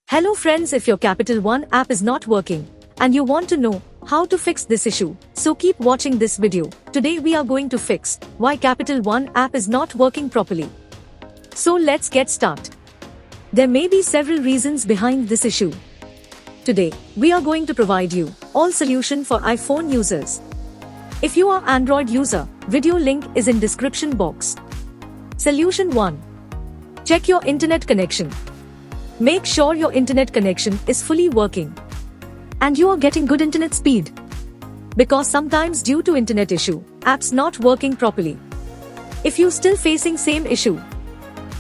Hello friends, if your Capital One app is not working and you want to know how to fix this issue, so keep watching this video. Today we are going to fix why Capital One app is not working properly. So let's get started. There may be several reasons behind this issue. Today, we are going to provide you all solution for iPhone users. If you are Android user, video link is in description box. Solution 1. Check your internet connection. Make sure your internet connection is fully working and you are getting good internet speed. Because sometimes due to internet issue, apps not working properly. If you still facing same issue,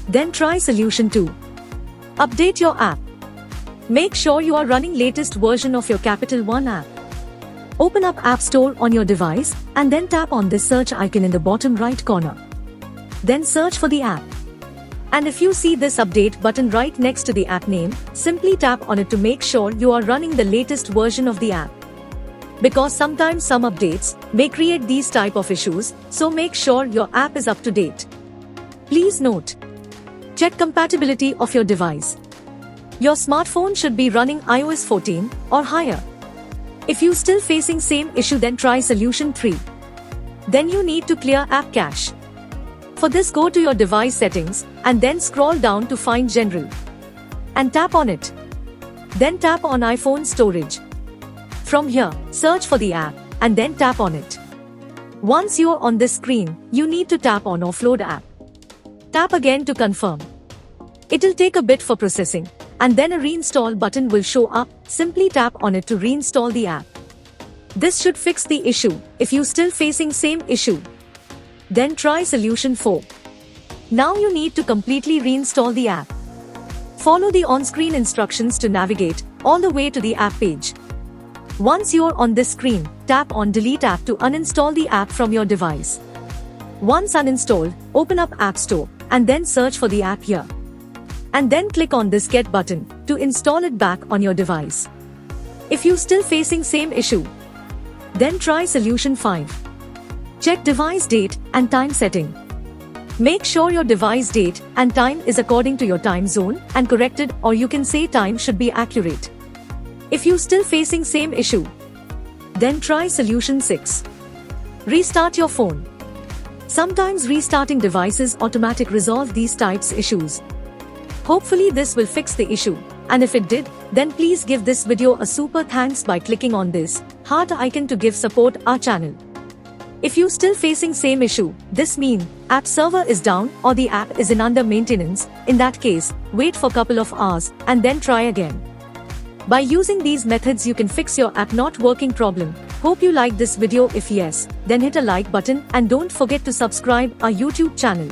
then try solution 2. Update your app. Make sure you are running latest version of your Capital One app. Open up App Store on your device and then tap on this search icon in the bottom right corner. Then search for the app. And if you see this update button right next to the app name, simply tap on it to make sure you are running the latest version of the app. Because sometimes some updates may create these type of issues, so make sure your app is up to date. Please note, check compatibility of your device. Your smartphone should be running iOS 14 or higher. If you still facing same issue, then try solution 3. Then you need to clear app cache. For this, go to your device settings and then scroll down to find General and tap on it. Then tap on iPhone storage. From here, search for the app and then tap on it. Once you are on this screen, you need to tap on Offload app. Tap again to confirm. It'll take a bit for processing and then a reinstall button will show up. Simply tap on it to reinstall the app. This should fix the issue. If you still facing same issue, then try solution 4. Now you need to completely reinstall the app. Follow the on-screen instructions to navigate all the way to the app page. Once you're on this screen, tap on Delete app to uninstall the app from your device. Once uninstalled, open up App Store and then search for the app here. And then click on this Get button to install it back on your device. If you still facing same issue, then try solution 5. Check device date and time setting. Make sure your device date and time is according to your time zone and corrected, or you can say time should be accurate. If you still facing same issue, then try solution 6. Restart your phone. Sometimes restarting devices automatic resolve these types issues. Hopefully this will fix the issue, and if it did, then please give this video a super thanks by clicking on this heart icon to give support our channel. If you still facing same issue, this mean app server is down or the app is in under maintenance. In that case, wait for couple of hours and then try again. By using these methods you can fix your app not working problem. Hope you like this video. If yes, then hit a like button and don't forget to subscribe our YouTube channel.